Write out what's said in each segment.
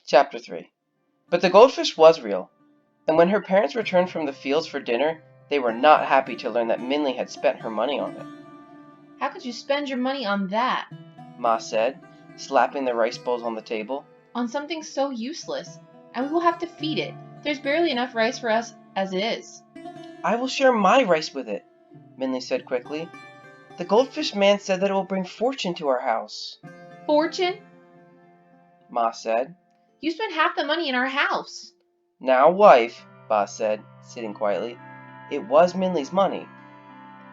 Chapter 3. But the goldfish was real, and when her parents returned from the fields for dinner, they were not happy to learn that Minley had spent her money on it. How could you spend your money on that? Ma said, slapping the rice bowls on the table. On something so useless. And we will have to feed it. There's barely enough rice for us as it is. I will share my rice with it, Minley said quickly. The goldfish man said that it will bring fortune to our house. Fortune? Ma said. You spent half the money in our house. Now, wife, Ba said, sitting quietly, it was Minley's money.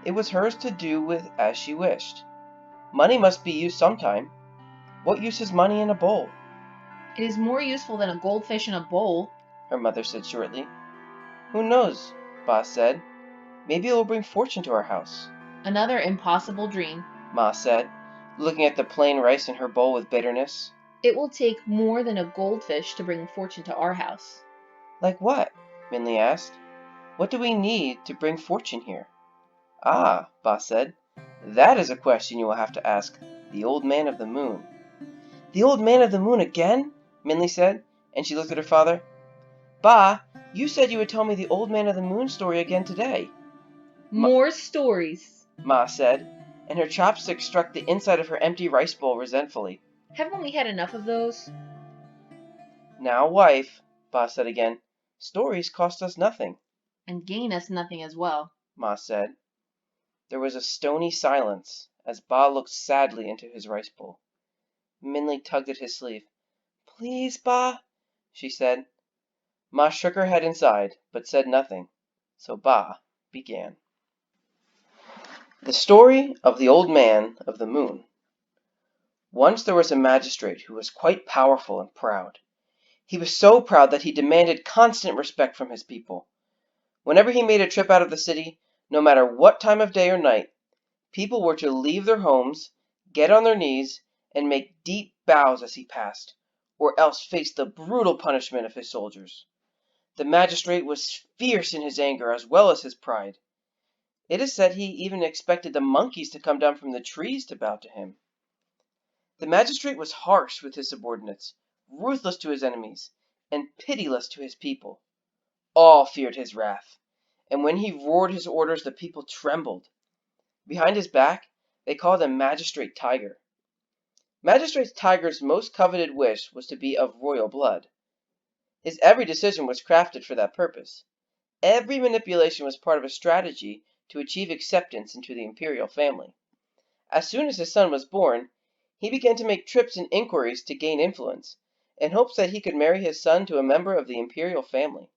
It was hers to do with as she wished. Money must be used sometime. What use is money in a bowl? It is more useful than a goldfish in a bowl, her mother said shortly. Who knows, Ba said. Maybe it will bring fortune to our house. Another impossible dream, Ma said, looking at the plain rice in her bowl with bitterness. It will take more than a goldfish to bring fortune to our house. Like what? Minley asked. What do we need to bring fortune here? Ah, Ba said, that is a question you will have to ask the old man of the moon. The old man of the moon again? Minley said, and she looked at her father. Ba, you said you would tell me the old man of the moon story again today. More stories, Ma said, and her chopstick struck the inside of her empty rice bowl resentfully. Haven't we had enough of those? Now, wife, Ba said again, stories cost us nothing. And gain us nothing as well, Ma said. There was a stony silence as Ba looked sadly into his rice bowl. Minley tugged at his sleeve. Please, Ba, she said. Ma shook her head and sighed, but said nothing, so Ba began. The Story of the Old Man of the Moon. Once there was a magistrate who was quite powerful and proud. He was so proud that he demanded constant respect from his people. Whenever he made a trip out of the city, no matter what time of day or night, people were to leave their homes, get on their knees, and make deep bows as he passed, or else face the brutal punishment of his soldiers. The magistrate was fierce in his anger as well as his pride. It is said he even expected the monkeys to come down from the trees to bow to him. The magistrate was harsh with his subordinates, ruthless to his enemies, and pitiless to his people. All feared his wrath, and when he roared his orders the people trembled. Behind his back, they called him Magistrate Tiger. Magistrate Tiger's most coveted wish was to be of royal blood. His every decision was crafted for that purpose. Every manipulation was part of a strategy to achieve acceptance into the imperial family. As soon as his son was born, he began to make trips and inquiries to gain influence, in hopes that he could marry his son to a member of the imperial family.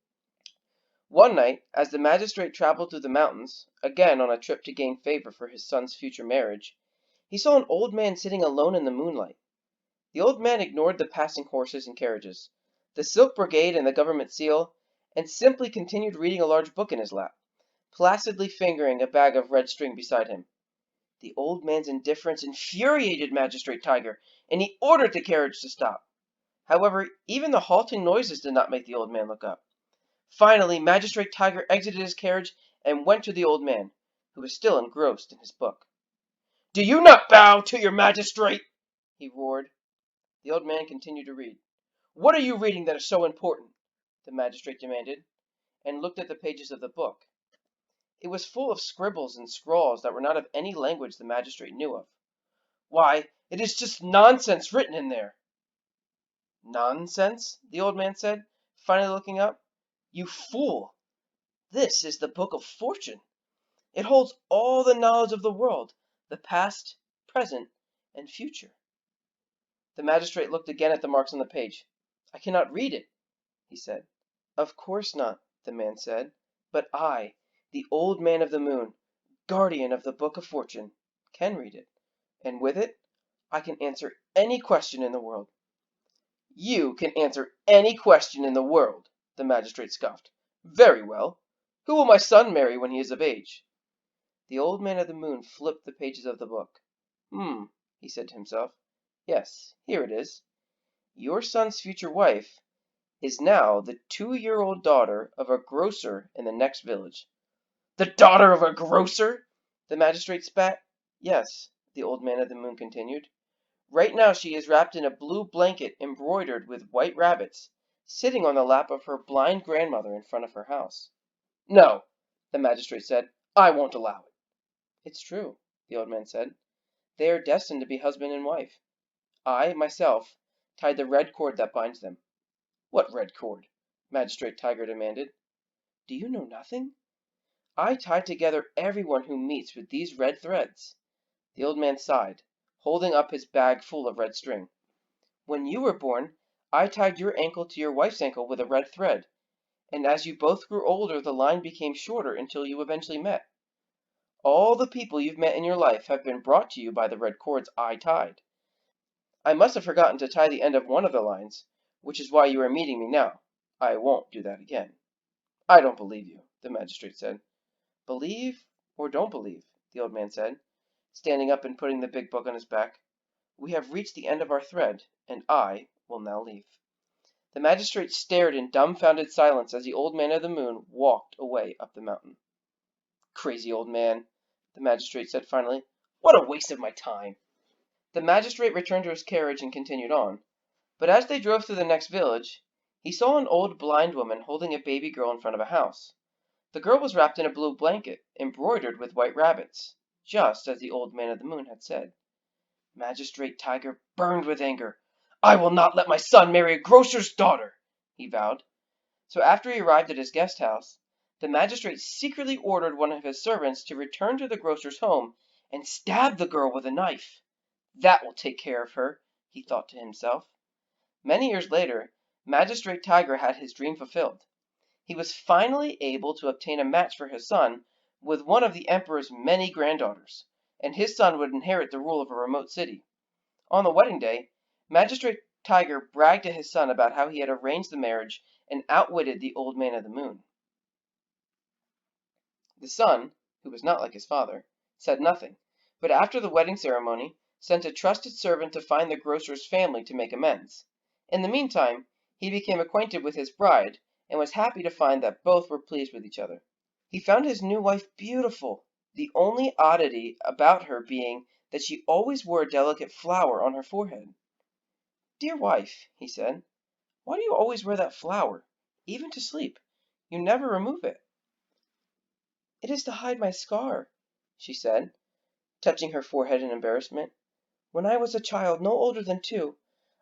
One night, as the magistrate traveled through the mountains, again on a trip to gain favor for his son's future marriage, he saw an old man sitting alone in the moonlight. The old man ignored the passing horses and carriages, the silk brocade and the government seal, and simply continued reading a large book in his lap, placidly fingering a bag of red string beside him. The old man's indifference infuriated Magistrate Tiger, and he ordered the carriage to stop. However, even the halting noises did not make the old man look up. Finally, Magistrate Tiger exited his carriage and went to the old man, who was still engrossed in his book. Do you not bow to your magistrate? He roared. The old man continued to read. What are you reading that is so important? The magistrate demanded, and looked at the pages of the book. It was full of scribbles and scrawls that were not of any language the magistrate knew of. Why, it is just nonsense written in there. Nonsense? The old man said, finally looking up. You fool! This is the Book of Fortune. It holds all the knowledge of the world, the past, present, and future. The magistrate looked again at the marks on the page. I cannot read it, he said. Of course not, the man said, but I, the old man of the moon, guardian of the Book of Fortune, can read it, and with it I can answer any question in the world. You can answer any question in the world, the magistrate scoffed. Very well. Who will my son marry when he is of age? The old man of the moon flipped the pages of the book. He said to himself. Yes, here it is. Your son's future wife is now the 2-year-old daughter of a grocer in the next village. The daughter of a grocer? The magistrate spat. Yes, the old man of the moon continued. Right now she is wrapped in a blue blanket embroidered with white rabbits, sitting on the lap of her blind grandmother in front of her house. No, the magistrate said. I won't allow it. It's true, the old man said. They are destined to be husband and wife. I, myself, tied the red cord that binds them. What red cord? Magistrate Tiger demanded. Do you know nothing? I tie together everyone who meets with these red threads. The old man sighed, holding up his bag full of red string. When you were born, I tied your ankle to your wife's ankle with a red thread, and as you both grew older, the line became shorter until you eventually met. All the people you've met in your life have been brought to you by the red cords I tied. I must have forgotten to tie the end of one of the lines, which is why you are meeting me now. I won't do that again. I don't believe you, the magistrate said. Believe or don't believe, the old man said, standing up and putting the big book on his back. We have reached the end of our thread, and I will now leave. The magistrate stared in dumbfounded silence as the old man of the moon walked away up the mountain. Crazy old man, the magistrate said finally. What a waste of my time. The magistrate returned to his carriage and continued on, but as they drove through the next village, he saw an old blind woman holding a baby girl in front of a house. The girl was wrapped in a blue blanket, embroidered with white rabbits, just as the old man of the moon had said. Magistrate Tiger burned with anger. I will not let my son marry a grocer's daughter, he vowed. So after he arrived at his guest house, the magistrate secretly ordered one of his servants to return to the grocer's home and stab the girl with a knife. That will take care of her, he thought to himself. Many years later, Magistrate Tiger had his dream fulfilled. He was finally able to obtain a match for his son with one of the emperor's many granddaughters, and his son would inherit the rule of a remote city. On the wedding day, Magistrate Tiger bragged to his son about how he had arranged the marriage and outwitted the old man of the moon. The son, who was not like his father, said nothing, but after the wedding ceremony, sent a trusted servant to find the grocer's family to make amends. In the meantime, he became acquainted with his bride, and was happy to find that both were pleased with each other. He found his new wife beautiful, the only oddity about her being that she always wore a delicate flower on her forehead. Dear wife, he said, why do you always wear that flower, even to sleep? You never remove it. It is to hide my scar, she said, touching her forehead in embarrassment. When I was a child no older than 2,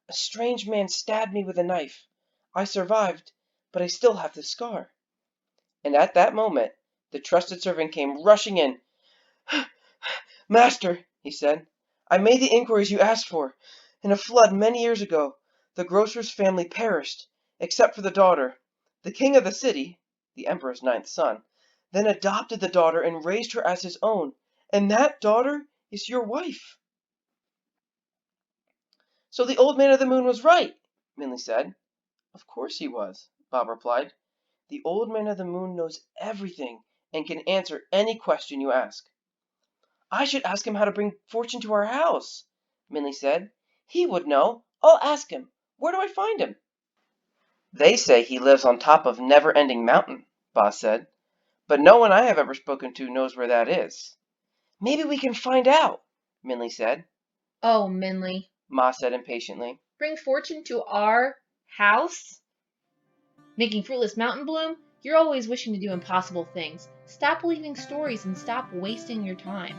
a strange man stabbed me with a knife. I survived, but I still have the scar. And at that moment, the trusted servant came rushing in. Master, he said, I made the inquiries you asked for. In a flood many years ago, the grocer's family perished, except for the daughter. The king of the city, the emperor's 9th son, then adopted the daughter and raised her as his own, and that daughter is your wife. So the old man of the moon was right, Minley said. Of course he was, Bob replied. The old man of the moon knows everything and can answer any question you ask. I should ask him how to bring fortune to our house, Minley said. He would know. I'll ask him. Where do I find him? They say he lives on top of Never-Ending Mountain, Boz said. But no one I have ever spoken to knows where that is. Maybe we can find out, Minley said. Oh, Minley. Ma said impatiently. Bring fortune to our house? Making fruitless mountain bloom? You're always wishing to do impossible things. Stop believing stories and stop wasting your time.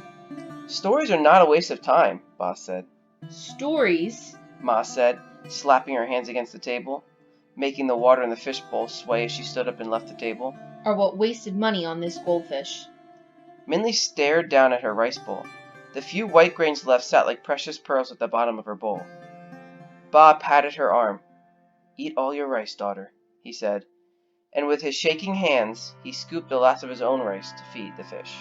Stories are not a waste of time, Boz said. Stories? Ma said, slapping her hands against the table, making the water in the fish bowl sway as she stood up and left the table. Are what wasted money on this goldfish. Minley stared down at her rice bowl. The few white grains left sat like precious pearls at the bottom of her bowl. Bob patted her arm. Eat all your rice, daughter, he said, and with his shaking hands, he scooped the last of his own rice to feed the fish.